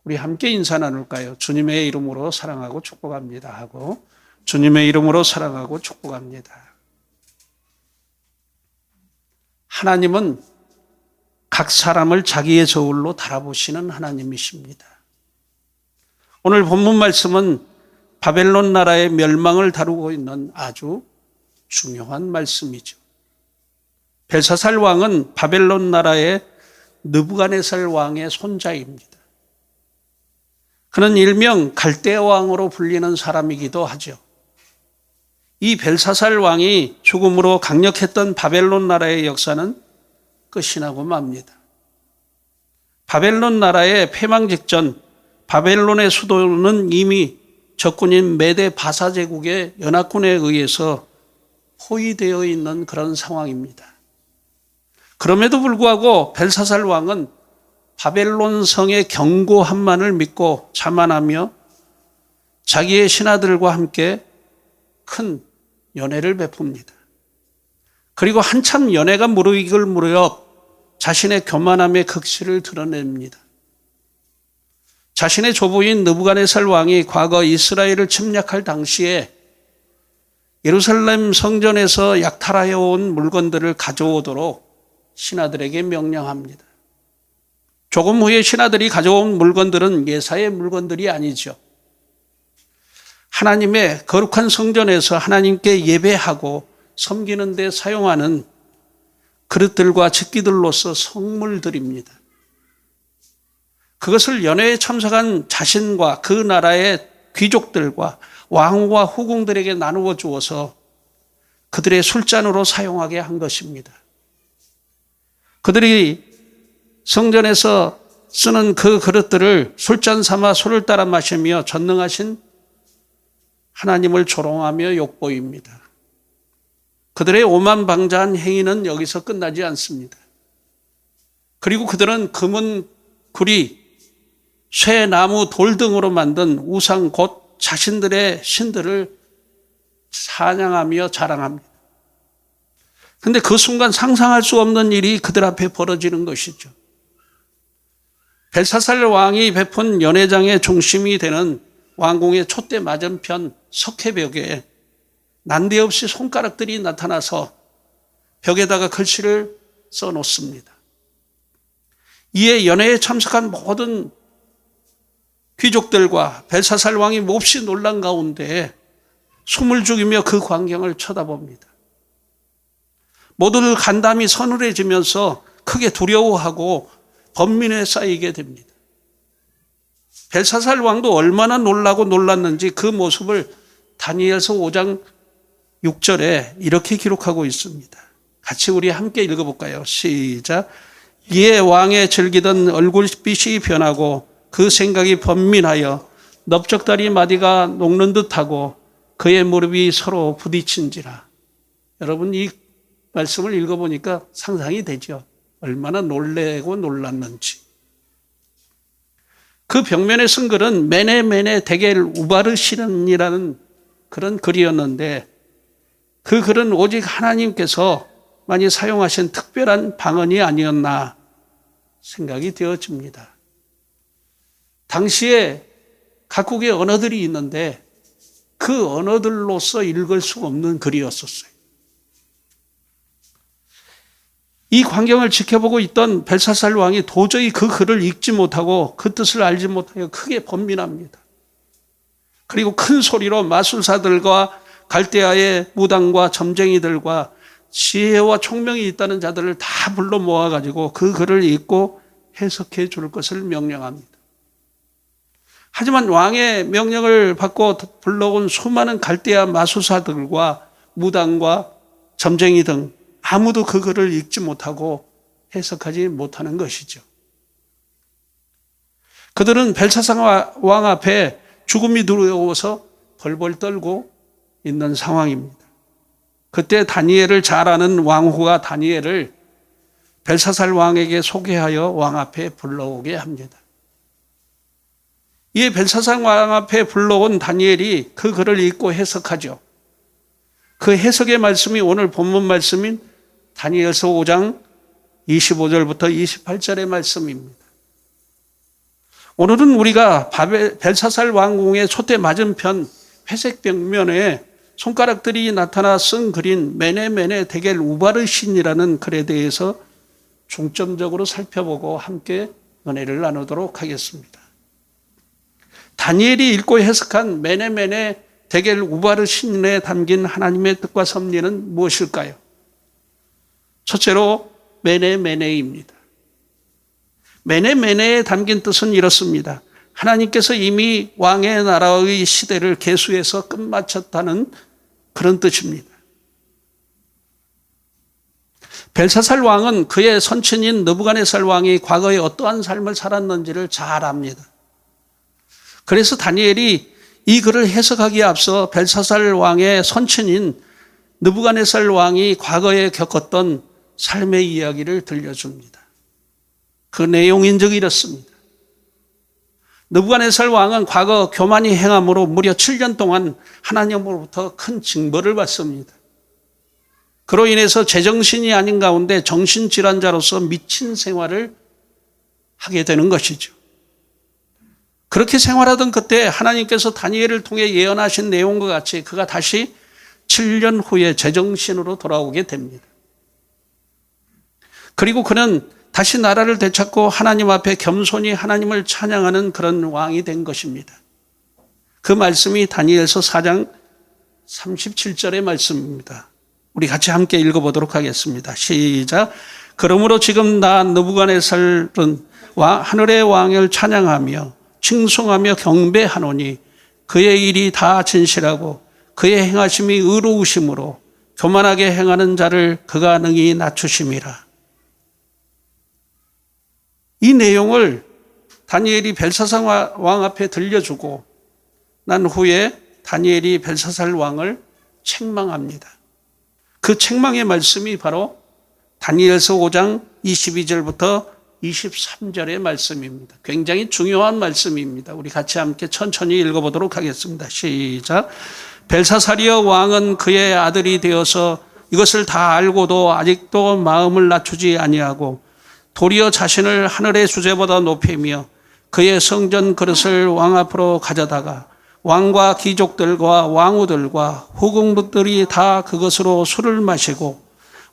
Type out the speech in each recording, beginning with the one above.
우리 함께 인사 나눌까요? 주님의 이름으로 사랑하고 축복합니다 하고, 주님의 이름으로 사랑하고 축복합니다. 하나님은 각 사람을 자기의 저울로 달아보시는 하나님이십니다. 오늘 본문 말씀은 바벨론 나라의 멸망을 다루고 있는 아주 중요한 말씀이죠. 벨사살 왕은 바벨론 나라의 느부갓네살 왕의 손자입니다. 그는 일명 갈대아 왕으로 불리는 사람이기도 하죠. 이 벨사살 왕이 죽음으로 강력했던 바벨론 나라의 역사는 끝이 나고 맙니다. 바벨론 나라의 패망 직전 바벨론의 수도는 이미 적군인 메데 바사 제국의 연합군에 의해서 포위되어 있는 그런 상황입니다. 그럼에도 불구하고 벨사살 왕은 바벨론 성의 견고함만을 믿고 자만하며 자기의 신하들과 함께 큰 연회를 베풉니다. 그리고 한참 연회가 무르익을 무렵 자신의 교만함의 극치를 드러냅니다. 자신의 조부인 느부갓네살 왕이 과거 이스라엘을 침략할 당시에 예루살렘 성전에서 약탈하여 온 물건들을 가져오도록 신하들에게 명령합니다. 조금 후에 신하들이 가져온 물건들은 예사의 물건들이 아니죠. 하나님의 거룩한 성전에서 하나님께 예배하고 섬기는 데 사용하는 그릇들과 즉기들로서 성물들입니다. 그것을 연회에 참석한 자신과 그 나라의 귀족들과 왕과 후궁들에게 나누어 주어서 그들의 술잔으로 사용하게 한 것입니다. 그들이 성전에서 쓰는 그 그릇들을 술잔 삼아 술을 따라 마시며 전능하신 하나님을 조롱하며 욕보입니다. 그들의 오만방자한 행위는 여기서 끝나지 않습니다. 그리고 그들은 금은 구리, 쇠, 나무, 돌 등으로 만든 우상 곧 자신들의 신들을 찬양하며 자랑합니다. 그런데 그 순간 상상할 수 없는 일이 그들 앞에 벌어지는 것이죠. 벨사살 왕이 베푼 연회장의 중심이 되는 왕궁의 촛대 맞은편 석회벽에 난데없이 손가락들이 나타나서 벽에다가 글씨를 써놓습니다. 이에 연회에 참석한 모든 귀족들과 벨사살 왕이 몹시 놀란 가운데 숨을 죽이며 그 광경을 쳐다봅니다. 모두들 간담이 서늘해지면서 크게 두려워하고 번민에 쌓이게 됩니다. 벨사살 왕도 얼마나 놀라고 놀랐는지 그 모습을 다니엘서 5장 6절에 이렇게 기록하고 있습니다. 같이 우리 함께 읽어볼까요? 시작. 이에 왕의 즐기던 얼굴빛이 변하고 그 생각이 번민하여 넓적다리 마디가 녹는 듯하고 그의 무릎이 서로 부딪힌지라. 여러분 이 말씀을 읽어보니까 상상이 되죠. 얼마나 놀래고 놀랐는지. 그 벽면에 쓴 글은 메네 데겔 우바르시른이라는 그런 글이었는데 그 글은 오직 하나님께서 많이 사용하신 특별한 방언이 아니었나 생각이 되어집니다. 당시에 각국의 언어들이 있는데 그 언어들로서 읽을 수 없는 글이었었어요. 이 광경을 지켜보고 있던 벨사살 왕이 도저히 그 글을 읽지 못하고 그 뜻을 알지 못하여 크게 번민합니다. 그리고 큰 소리로 마술사들과 갈대아의 무당과 점쟁이들과 지혜와 총명이 있다는 자들을 다 불러 모아가지고 그 글을 읽고 해석해 줄 것을 명령합니다. 하지만 왕의 명령을 받고 불러온 수많은 갈대아 마술사들과 무당과 점쟁이 등 아무도 그 글을 읽지 못하고 해석하지 못하는 것이죠. 그들은 벨사살 왕 앞에 죽음이 두려워서 벌벌 떨고 있는 상황입니다. 그때 다니엘을 잘 아는 왕후가 다니엘을 벨사살 왕에게 소개하여 왕 앞에 불러오게 합니다. 이에 벨사살 왕 앞에 불러온 다니엘이 그 글을 읽고 해석하죠. 그 해석의 말씀이 오늘 본문 말씀인 다니엘서 5장 25절부터 28절의 말씀입니다. 오늘은 우리가 벨사살 왕궁의 솥대 맞은편 회색 벽면에 손가락들이 나타나 쓴 글인 메네메네 데겔 우바르신이라는 글에 대해서 중점적으로 살펴보고 함께 은혜를 나누도록 하겠습니다. 다니엘이 읽고 해석한 메네메네 데겔 우바르신에 담긴 하나님의 뜻과 섭리는 무엇일까요? 첫째로 메네메네입니다. 메네메네에 담긴 뜻은 이렇습니다. 하나님께서 이미 왕의 나라의 시대를 계수해서 끝마쳤다는 그런 뜻입니다. 벨사살 왕은 그의 선친인 느부갓네살 왕이 과거에 어떠한 삶을 살았는지를 잘 압니다. 그래서 다니엘이 이 글을 해석하기에 앞서 벨사살 왕의 선친인 느부갓네살 왕이 과거에 겪었던 삶의 이야기를 들려줍니다. 그 내용인즉 이렇습니다. 느부갓네살 왕은 과거 교만이 행함으로 무려 7년 동안 하나님으로부터 큰 징벌을 받습니다. 그로 인해서 제정신이 아닌 가운데 정신질환자로서 미친 생활을 하게 되는 것이죠. 그렇게 생활하던 그때 하나님께서 다니엘을 통해 예언하신 내용과 같이 그가 다시 7년 후에 제정신으로 돌아오게 됩니다. 그리고 그는 다시 나라를 되찾고 하나님 앞에 겸손히 하나님을 찬양하는 그런 왕이 된 것입니다. 그 말씀이 다니엘서 4장 37절의 말씀입니다. 우리 같이 함께 읽어보도록 하겠습니다. 시작. 그러므로 지금 나 느부갓네살은 하늘의 왕을 찬양하며 칭송하며 경배하노니 그의 일이 다 진실하고 그의 행하심이 의로우심으로 교만하게 행하는 자를 그가 능히 낮추심이라. 이 내용을 다니엘이 벨사살 왕 앞에 들려주고 난 후에 다니엘이 벨사살 왕을 책망합니다. 그 책망의 말씀이 바로 다니엘서 5장 22절부터 23절의 말씀입니다. 굉장히 중요한 말씀입니다. 우리 같이 함께 천천히 읽어보도록 하겠습니다. 시작. 벨사살이여 왕은 그의 아들이 되어서 이것을 다 알고도 아직도 마음을 낮추지 아니하고 도리어 자신을 하늘의 주제보다 높이며 그의 성전 그릇을 왕 앞으로 가져다가 왕과 귀족들과 왕후들과 후궁들이 다 그것으로 술을 마시고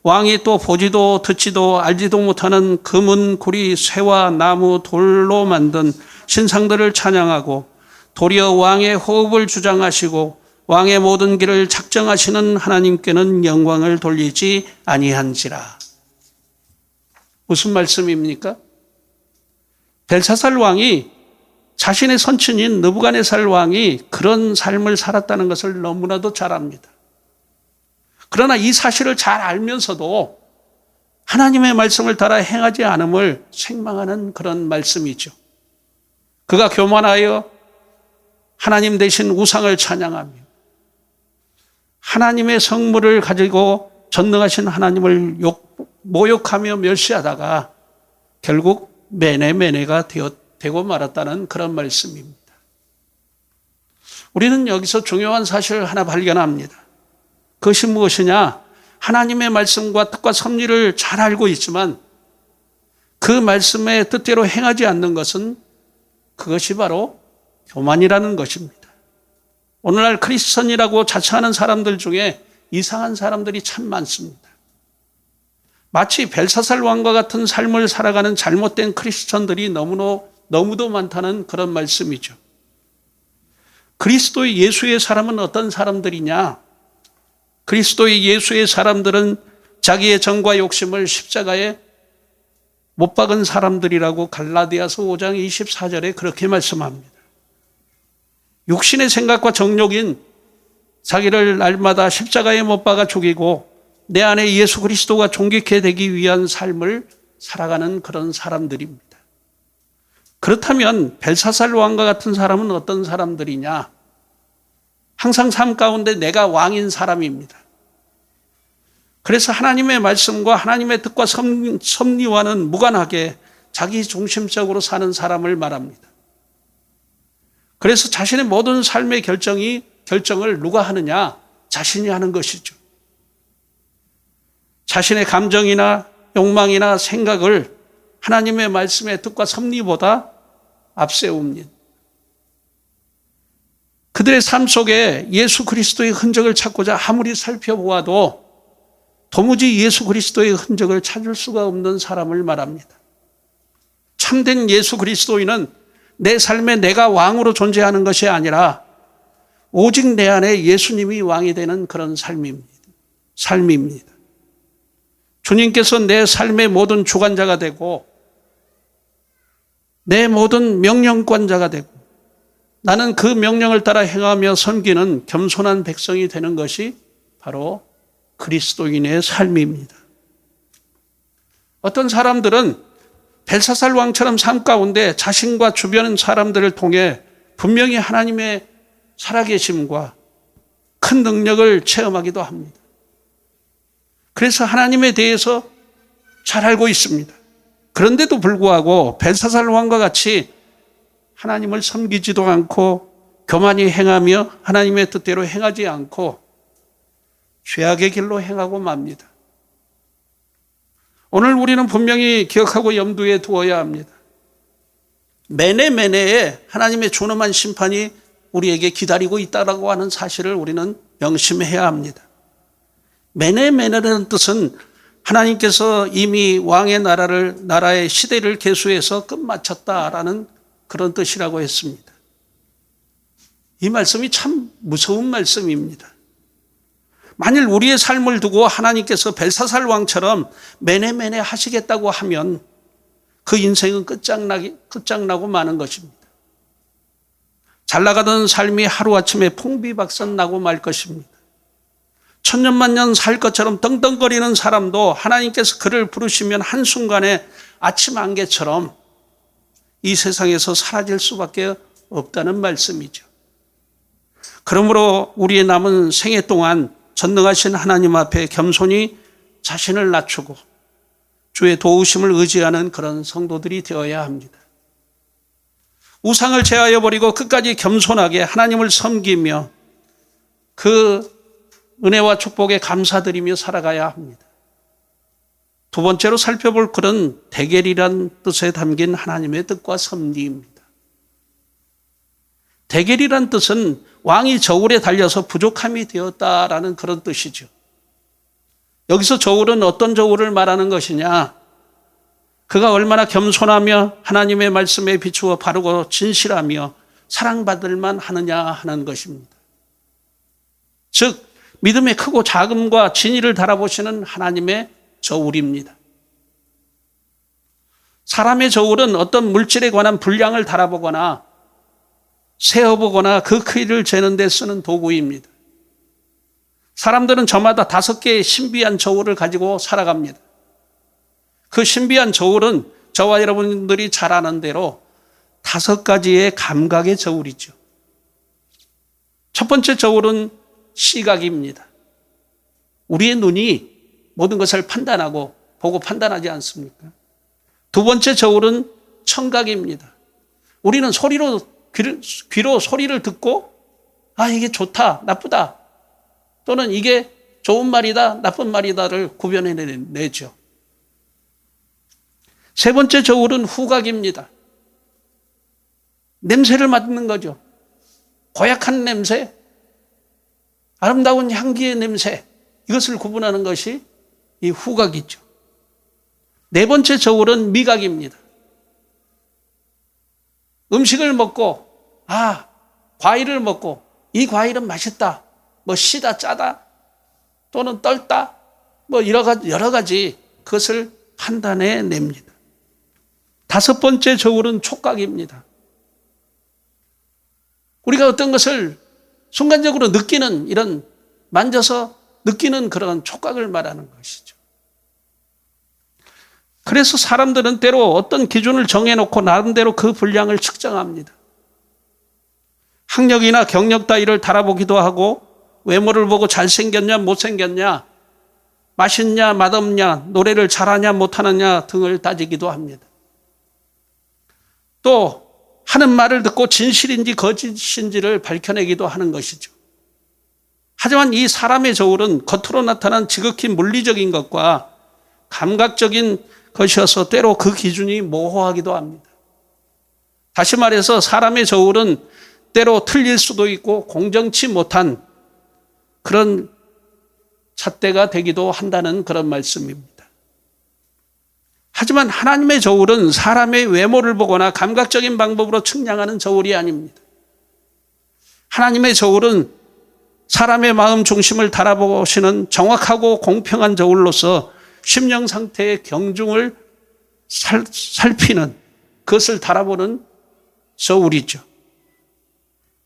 왕이 또 보지도 듣지도 알지도 못하는 금은 구리 쇠와 나무 돌로 만든 신상들을 찬양하고 도리어 왕의 호흡을 주장하시고 왕의 모든 길을 작정하시는 하나님께는 영광을 돌리지 아니한지라. 무슨 말씀입니까? 벨사살 왕이 자신의 선친인 느부갓네살 왕이 그런 삶을 살았다는 것을 너무나도 잘 압니다. 그러나 이 사실을 잘 알면서도 하나님의 말씀을 따라 행하지 않음을 책망하는 그런 말씀이죠. 그가 교만하여 하나님 대신 우상을 찬양하며 하나님의 성물을 가지고 전능하신 하나님을 모욕하며 멸시하다가 결국 메네메네가 되고 말았다는 그런 말씀입니다. 우리는 여기서 중요한 사실을 하나 발견합니다. 그것이 무엇이냐? 하나님의 말씀과 뜻과 섭리를 잘 알고 있지만 그 말씀의 뜻대로 행하지 않는 것은 그것이 바로 교만이라는 것입니다. 오늘날 크리스천이라고 자처하는 사람들 중에 이상한 사람들이 참 많습니다. 마치 벨사살 왕과 같은 삶을 살아가는 잘못된 크리스천들이 너무도 많다는 그런 말씀이죠. 그리스도의 예수의 사람은 어떤 사람들이냐? 그리스도의 예수의 사람들은 자기의 정과 욕심을 십자가에 못 박은 사람들이라고 갈라디아서 5장 24절에 그렇게 말씀합니다. 육신의 생각과 정욕인 자기를 날마다 십자가에 못 박아 죽이고 내 안에 예수 그리스도가 존귀케 되기 위한 삶을 살아가는 그런 사람들입니다. 그렇다면 벨사살 왕과 같은 사람은 어떤 사람들이냐? 항상 삶 가운데 내가 왕인 사람입니다. 그래서 하나님의 말씀과 하나님의 뜻과 섭리와는 무관하게 자기 중심적으로 사는 사람을 말합니다. 그래서 자신의 모든 삶의 결정을 누가 하느냐? 자신이 하는 것이죠. 자신의 감정이나 욕망이나 생각을 하나님의 말씀의 뜻과 섭리보다 앞세웁니다. 그들의 삶 속에 예수 그리스도의 흔적을 찾고자 아무리 살펴보아도 도무지 예수 그리스도의 흔적을 찾을 수가 없는 사람을 말합니다. 참된 예수 그리스도인은 내 삶에 내가 왕으로 존재하는 것이 아니라 오직 내 안에 예수님이 왕이 되는 그런 삶입니다. 주님께서 내 삶의 모든 주관자가 되고 내 모든 명령권자가 되고 나는 그 명령을 따라 행하며 섬기는 겸손한 백성이 되는 것이 바로 그리스도인의 삶입니다. 어떤 사람들은 벨사살 왕처럼 삶 가운데 자신과 주변 사람들을 통해 분명히 하나님의 살아계심과 큰 능력을 체험하기도 합니다. 그래서 하나님에 대해서 잘 알고 있습니다. 그런데도 불구하고 벨사살 왕과 같이 하나님을 섬기지도 않고 교만히 행하며 하나님의 뜻대로 행하지 않고 죄악의 길로 행하고 맙니다. 오늘 우리는 분명히 기억하고 염두에 두어야 합니다. 매네매네에 하나님의 존엄한 심판이 우리에게 기다리고 있다라고 하는 사실을 우리는 명심해야 합니다. 매네매네라는 뜻은 하나님께서 이미 왕의 나라의 시대를 계수해서 끝마쳤다라는 그런 뜻이라고 했습니다. 이 말씀이 참 무서운 말씀입니다. 만일 우리의 삶을 두고 하나님께서 벨사살 왕처럼 매네매네 하시겠다고 하면 그 인생은 끝장나고 마는 것입니다. 잘 나가던 삶이 하루아침에 풍비박산 나고 말 것입니다. 천년만년 살 것처럼 떵떵거리는 사람도 하나님께서 그를 부르시면 한순간에 아침 안개처럼 이 세상에서 사라질 수밖에 없다는 말씀이죠. 그러므로 우리의 남은 생애 동안 전능하신 하나님 앞에 겸손히 자신을 낮추고 주의 도우심을 의지하는 그런 성도들이 되어야 합니다. 우상을 제하여 버리고 끝까지 겸손하게 하나님을 섬기며 그 은혜와 축복에 감사드리며 살아가야 합니다. 두 번째로 살펴볼 글은 대결이란 뜻에 담긴 하나님의 뜻과 섭리입니다. 대결이란 뜻은 왕이 저울에 달려서 부족함이 되었다라는 그런 뜻이죠. 여기서 저울은 어떤 저울을 말하는 것이냐? 그가 얼마나 겸손하며 하나님의 말씀에 비추어 바르고 진실하며 사랑받을 만 하느냐 하는 것입니다. 즉 믿음의 크고 작음과 진리를 달아보시는 하나님의 저울입니다. 사람의 저울은 어떤 물질에 관한 분량을 달아보거나 세어보거나 그 크기를 재는 데 쓰는 도구입니다. 사람들은 저마다 5개의 신비한 저울을 가지고 살아갑니다. 그 신비한 저울은 저와 여러분들이 잘 아는 대로 5가지의 감각의 저울이죠. 첫 번째 저울은 시각입니다. 우리의 눈이 모든 것을 판단하고 보고 판단하지 않습니까? 두 번째 저울은 청각입니다. 우리는 귀로 소리를 듣고 이게 좋다, 나쁘다 또는 이게 좋은 말이다, 나쁜 말이다를 구별해내죠. 세 번째 저울은 후각입니다. 냄새를 맡는 거죠. 고약한 냄새, 아름다운 향기의 냄새, 이것을 구분하는 것이 이 후각이죠. 네 번째 저울은 미각입니다. 음식을 먹고 과일을 먹고 이 과일은 맛있다, 시다 짜다 또는 떫다 여러 가지 그것을 판단해 냅니다. 다섯 번째 저울은 촉각입니다. 우리가 어떤 것을 순간적으로 느끼는 이런 만져서 느끼는 그런 촉각을 말하는 것이죠. 그래서 사람들은 때로 어떤 기준을 정해놓고 나름대로 그 분량을 측정합니다. 학력이나 경력 따위를 달아보기도 하고 외모를 보고 잘생겼냐 못생겼냐, 맛있냐 맛없냐, 노래를 잘하냐 못하느냐 등을 따지기도 합니다. 또 하는 말을 듣고 진실인지 거짓인지를 밝혀내기도 하는 것이죠. 하지만 이 사람의 저울은 겉으로 나타난 지극히 물리적인 것과 감각적인 것이어서 때로 그 기준이 모호하기도 합니다. 다시 말해서 사람의 저울은 때로 틀릴 수도 있고 공정치 못한 그런 잣대가 되기도 한다는 그런 말씀입니다. 하지만 하나님의 저울은 사람의 외모를 보거나 감각적인 방법으로 측량하는 저울이 아닙니다. 하나님의 저울은 사람의 마음 중심을 달아보시는 정확하고 공평한 저울로서 심령 상태의 경중을 살피는, 그것을 달아보는 저울이죠.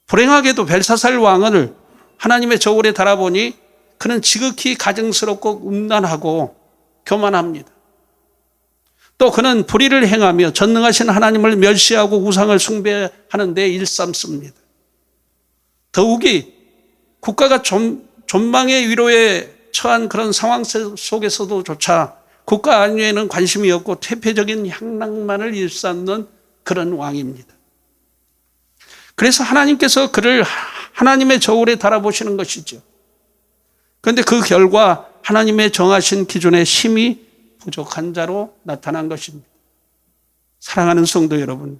불행하게도 벨사살 왕을 하나님의 저울에 달아보니 그는 지극히 가증스럽고 음란하고 교만합니다. 또 그는 불의를 행하며 전능하신 하나님을 멸시하고 우상을 숭배하는 데 일삼습니다. 더욱이 국가가 존망의 위로에 처한 그런 상황 속에서도 조차 국가 안위에는 관심이 없고 퇴폐적인 향락만을 일삼는 그런 왕입니다. 그래서 하나님께서 그를 하나님의 저울에 달아보시는 것이죠. 그런데 그 결과 하나님의 정하신 기준에 심히 부족한 자로 나타난 것입니다. 사랑하는 성도 여러분,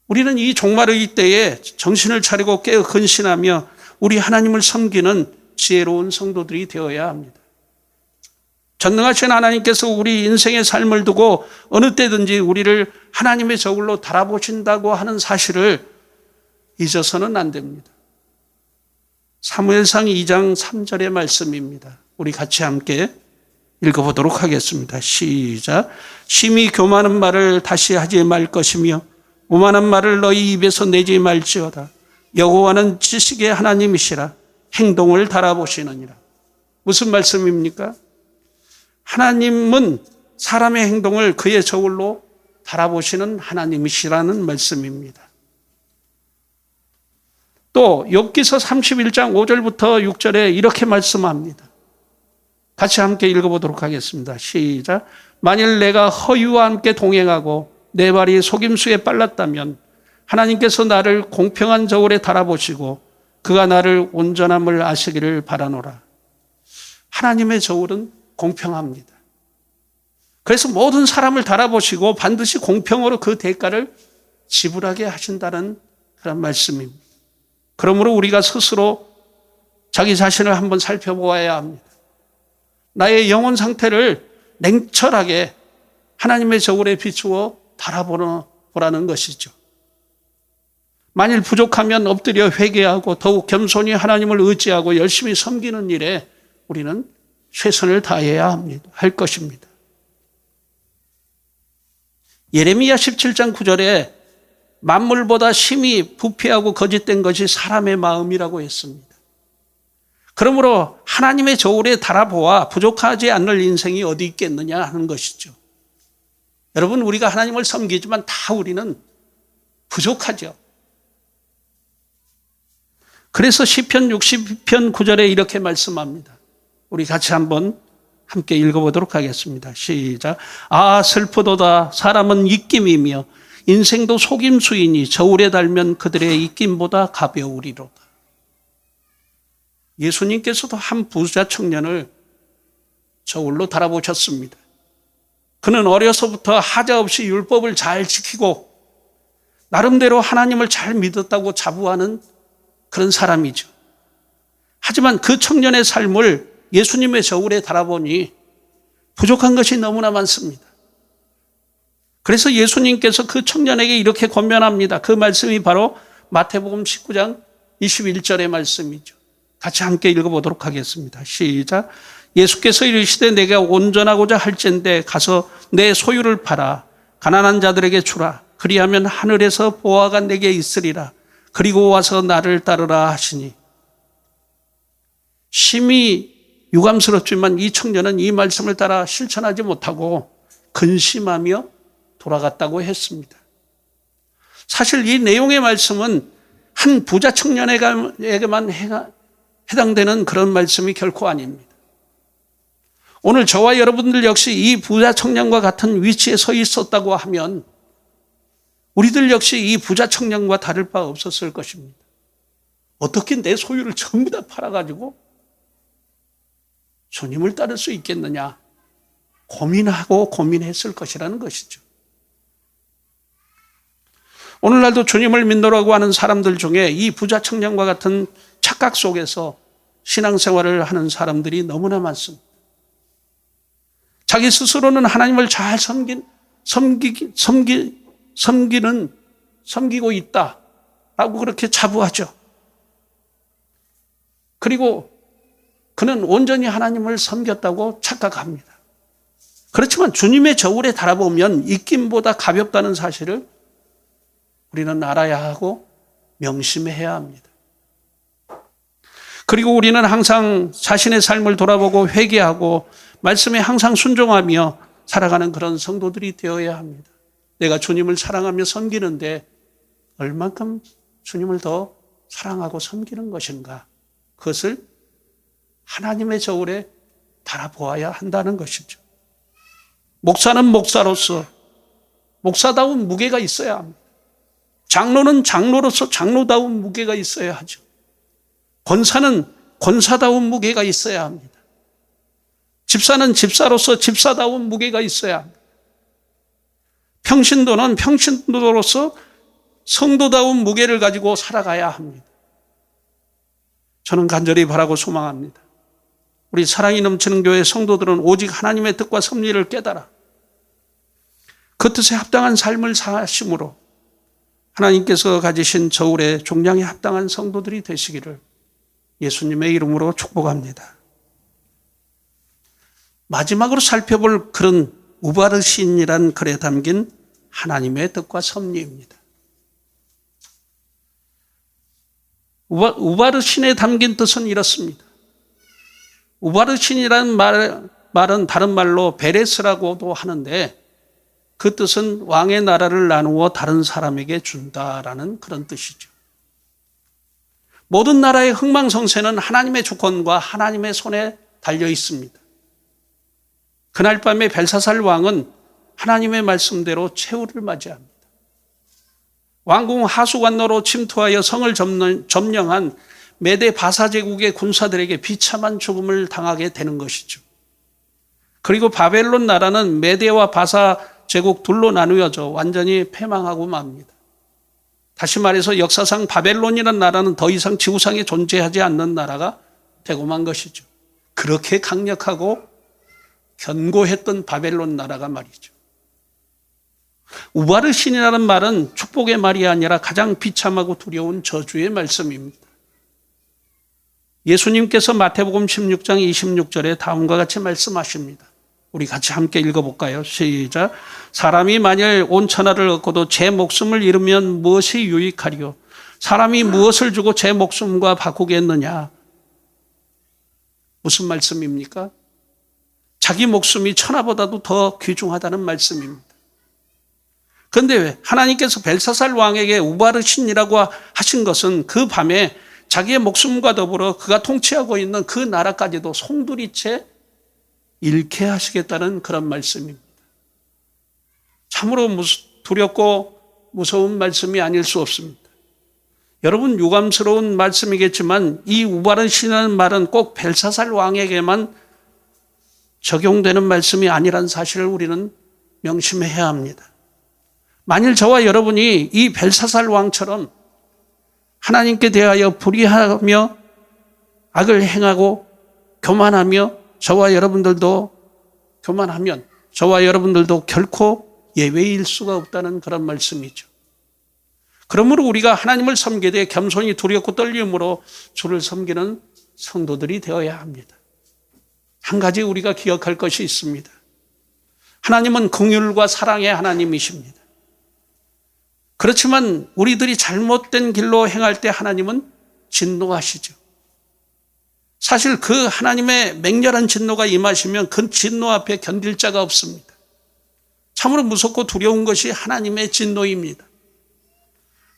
우리는 이 종말의 때에 정신을 차리고 깨어 근신하며 우리 하나님을 섬기는 지혜로운 성도들이 되어야 합니다. 전능하신 하나님께서 우리 인생의 삶을 두고 어느 때든지 우리를 하나님의 저울로 달아보신다고 하는 사실을 잊어서는 안 됩니다. 사무엘상 2장 3절의 말씀입니다. 우리 같이 함께 읽어보도록 하겠습니다. 시작. 심히 교만한 말을 다시 하지 말 것이며 오만한 말을 너희 입에서 내지 말지어다. 여호와는 지식의 하나님이시라. 행동을 달아보시느니라. 무슨 말씀입니까? 하나님은 사람의 행동을 그의 저울로 달아보시는 하나님이시라는 말씀입니다. 또 욥기서 31장 5절부터 6절에 이렇게 말씀합니다. 같이 함께 읽어보도록 하겠습니다. 시작. 만일 내가 허유와 함께 동행하고 내 발이 속임수에 빨랐다면 하나님께서 나를 공평한 저울에 달아보시고 그가 나를 온전함을 아시기를 바라노라. 하나님의 저울은 공평합니다. 그래서 모든 사람을 달아보시고 반드시 공평으로 그 대가를 지불하게 하신다는 그런 말씀입니다. 그러므로 우리가 스스로 자기 자신을 한번 살펴보아야 합니다. 나의 영혼 상태를 냉철하게 하나님의 저울에 비추어 달아보라는 것이죠. 만일 부족하면 엎드려 회개하고 더욱 겸손히 하나님을 의지하고 열심히 섬기는 일에 우리는 최선을 다해야 할 것입니다. 예레미야 17장 9절에 만물보다 심히 부패하고 거짓된 것이 사람의 마음이라고 했습니다. 그러므로 하나님의 저울에 달아보아 부족하지 않을 인생이 어디 있겠느냐 하는 것이죠. 여러분, 우리가 하나님을 섬기지만 다 우리는 부족하죠. 그래서 시편 60편 9절에 이렇게 말씀합니다. 우리 같이 한번 함께 읽어보도록 하겠습니다. 시작. 아, 슬프도다. 사람은 입김이며 인생도 속임수이니 저울에 달면 그들의 입김보다 가벼우리로다. 예수님께서도 한 부자 청년을 저울로 달아보셨습니다. 그는 어려서부터 하자 없이 율법을 잘 지키고 나름대로 하나님을 잘 믿었다고 자부하는 그런 사람이죠. 하지만 그 청년의 삶을 예수님의 저울에 달아보니 부족한 것이 너무나 많습니다. 그래서 예수님께서 그 청년에게 이렇게 권면합니다. 그 말씀이 바로 마태복음 19장 21절의 말씀이죠. 같이 함께 읽어보도록 하겠습니다. 시작. 예수께서 이르시되 내가 온전하고자 할진대 가서 내 소유를 팔아 가난한 자들에게 주라. 그리하면 하늘에서 보화가 내게 있으리라. 그리고 와서 나를 따르라 하시니. 심히 유감스럽지만 이 청년은 이 말씀을 따라 실천하지 못하고 근심하며 돌아갔다고 했습니다. 사실 이 내용의 말씀은 한 부자 청년에게만 해당되는 그런 말씀이 결코 아닙니다. 오늘 저와 여러분들 역시 이 부자 청년과 같은 위치에 서 있었다고 하면 우리들 역시 이 부자 청년과 다를 바 없었을 것입니다. 어떻게 내 소유를 전부 다 팔아가지고 주님을 따를 수 있겠느냐 고민하고 고민했을 것이라는 것이죠. 오늘날도 주님을 믿노라고 하는 사람들 중에 이 부자 청년과 같은 착각 속에서 신앙생활을 하는 사람들이 너무나 많습니다. 자기 스스로는 하나님을 잘 섬기고 있다라고 그렇게 자부하죠. 그리고 그는 온전히 하나님을 섬겼다고 착각합니다. 그렇지만 주님의 저울에 달아보면 입김보다 가볍다는 사실을 우리는 알아야 하고 명심해야 합니다. 그리고 우리는 항상 자신의 삶을 돌아보고 회개하고 말씀에 항상 순종하며 살아가는 그런 성도들이 되어야 합니다. 내가 주님을 사랑하며 섬기는데 얼만큼 주님을 더 사랑하고 섬기는 것인가? 그것을 하나님의 저울에 달아보아야 한다는 것이죠. 목사는 목사로서 목사다운 무게가 있어야 합니다. 장로는 장로로서 장로다운 무게가 있어야 하죠. 권사는 권사다운 무게가 있어야 합니다. 집사는 집사로서 집사다운 무게가 있어야 합니다. 평신도는 평신도로서 성도다운 무게를 가지고 살아가야 합니다. 저는 간절히 바라고 소망합니다. 우리 사랑이 넘치는 교회 성도들은 오직 하나님의 뜻과 섭리를 깨달아 그 뜻에 합당한 삶을 사심으로 하나님께서 가지신 저울의 종량에 합당한 성도들이 되시기를 예수님의 이름으로 축복합니다. 마지막으로 살펴볼 글은 우바르신이란 글에 담긴 하나님의 뜻과 섭리입니다. 우바르신에 담긴 뜻은 이렇습니다. 우바르신이라는 말은 다른 말로 베레스라고도 하는데 그 뜻은 왕의 나라를 나누어 다른 사람에게 준다라는 그런 뜻이죠. 모든 나라의 흥망성쇠는 하나님의 주권과 하나님의 손에 달려 있습니다. 그날 밤에 벨사살 왕은 하나님의 말씀대로 최후를 맞이합니다. 왕궁 하수관로로 침투하여 성을 점령한 메데 바사 제국의 군사들에게 비참한 죽음을 당하게 되는 것이죠. 그리고 바벨론 나라는 메데와 바사 제국 둘로 나누어져 완전히 패망하고 맙니다. 다시 말해서 역사상 바벨론이라는 나라는 더 이상 지구상에 존재하지 않는 나라가 되고 만 것이죠. 그렇게 강력하고 견고했던 바벨론 나라가 말이죠. 우바르신이라는 말은 축복의 말이 아니라 가장 비참하고 두려운 저주의 말씀입니다. 예수님께서 마태복음 16장 26절에 다음과 같이 말씀하십니다. 우리 같이 함께 읽어볼까요? 시작. 사람이 만일 온 천하를 얻고도 제 목숨을 잃으면 무엇이 유익하리요? 사람이 무엇을 주고 제 목숨과 바꾸겠느냐? 무슨 말씀입니까? 자기 목숨이 천하보다도 더 귀중하다는 말씀입니다. 그런데 왜 하나님께서 벨사살 왕에게 우바르신이라고 하신 것은 그 밤에 자기의 목숨과 더불어 그가 통치하고 있는 그 나라까지도 송두리째 잃게 하시겠다는 그런 말씀입니다. 참으로 두렵고 무서운 말씀이 아닐 수 없습니다. 여러분 유감스러운 말씀이겠지만 이 우바르신이라는 말은 꼭 벨사살 왕에게만 적용되는 말씀이 아니라는 사실을 우리는 명심해야 합니다. 만일 저와 여러분이 이 벨사살 왕처럼 하나님께 대하여 불의하며 악을 행하고 교만하며 저와 여러분들도 교만하면 저와 여러분들도 결코 예외일 수가 없다는 그런 말씀이죠. 그러므로 우리가 하나님을 섬기되 겸손히 두렵고 떨림으로 주를 섬기는 성도들이 되어야 합니다. 한 가지 우리가 기억할 것이 있습니다. 하나님은 긍휼과 사랑의 하나님이십니다. 그렇지만 우리들이 잘못된 길로 행할 때 하나님은 진노하시죠. 사실 그 하나님의 맹렬한 진노가 임하시면 그 진노 앞에 견딜 자가 없습니다. 참으로 무섭고 두려운 것이 하나님의 진노입니다.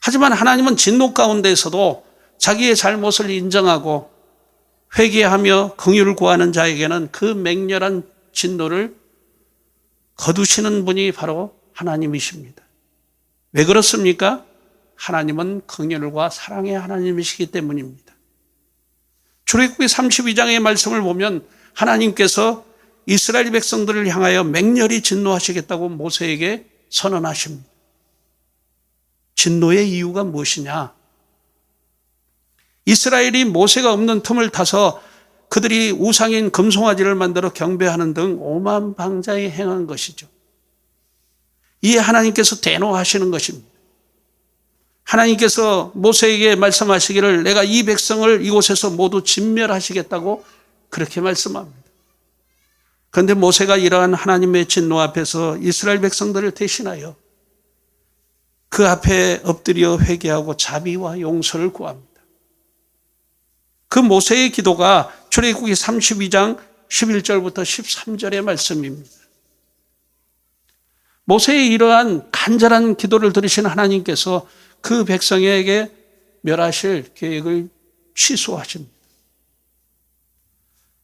하지만 하나님은 진노 가운데서도 자기의 잘못을 인정하고 회개하며 긍휼을 구하는 자에게는 그 맹렬한 진노를 거두시는 분이 바로 하나님이십니다. 왜 그렇습니까? 하나님은 긍휼과 사랑의 하나님이시기 때문입니다. 출애굽기 32장의 말씀을 보면 하나님께서 이스라엘 백성들을 향하여 맹렬히 진노하시겠다고 모세에게 선언하십니다. 진노의 이유가 무엇이냐? 이스라엘이 모세가 없는 틈을 타서 그들이 우상인 금송아지를 만들어 경배하는 등 오만방자히 행한 것이죠. 이에 하나님께서 대노하시는 것입니다. 하나님께서 모세에게 말씀하시기를 내가 이 백성을 이곳에서 모두 진멸하시겠다고 그렇게 말씀합니다. 그런데 모세가 이러한 하나님의 진노 앞에서 이스라엘 백성들을 대신하여 그 앞에 엎드려 회개하고 자비와 용서를 구합니다. 그 모세의 기도가 출애굽기 32장 11절부터 13절의 말씀입니다. 모세의 이러한 간절한 기도를 들으신 하나님께서 그 백성에게 멸하실 계획을 취소하십니다.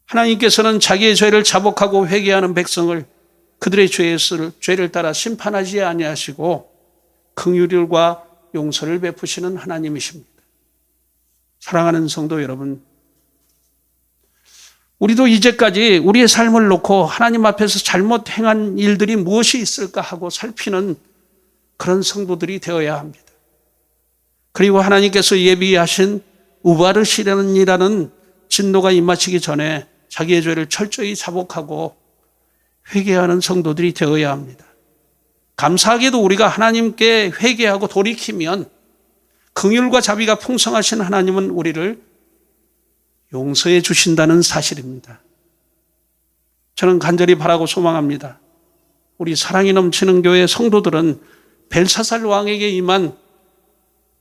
하나님께서는 자기의 죄를 자복하고 회개하는 백성을 그들의 죄를 따라 심판하지 아니하시고 긍휼과 용서를 베푸시는 하나님이십니다. 사랑하는 성도 여러분, 우리도 이제까지 우리의 삶을 놓고 하나님 앞에서 잘못 행한 일들이 무엇이 있을까 하고 살피는 그런 성도들이 되어야 합니다. 그리고 하나님께서 예비하신 우바르시련이라는 진노가 임하시기 전에 자기의 죄를 철저히 자복하고 회개하는 성도들이 되어야 합니다. 감사하게도 우리가 하나님께 회개하고 돌이키면 긍휼과 자비가 풍성하신 하나님은 우리를 용서해 주신다는 사실입니다. 저는 간절히 바라고 소망합니다. 우리 사랑이 넘치는 교회 성도들은 벨사살 왕에게 임한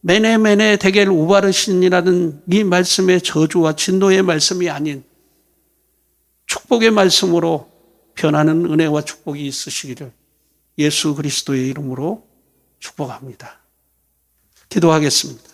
메네메네 데겔 우바르신이라는 이 말씀의 저주와 진노의 말씀이 아닌 축복의 말씀으로 변하는 은혜와 축복이 있으시기를 예수 그리스도의 이름으로 축복합니다. 기도하겠습니다.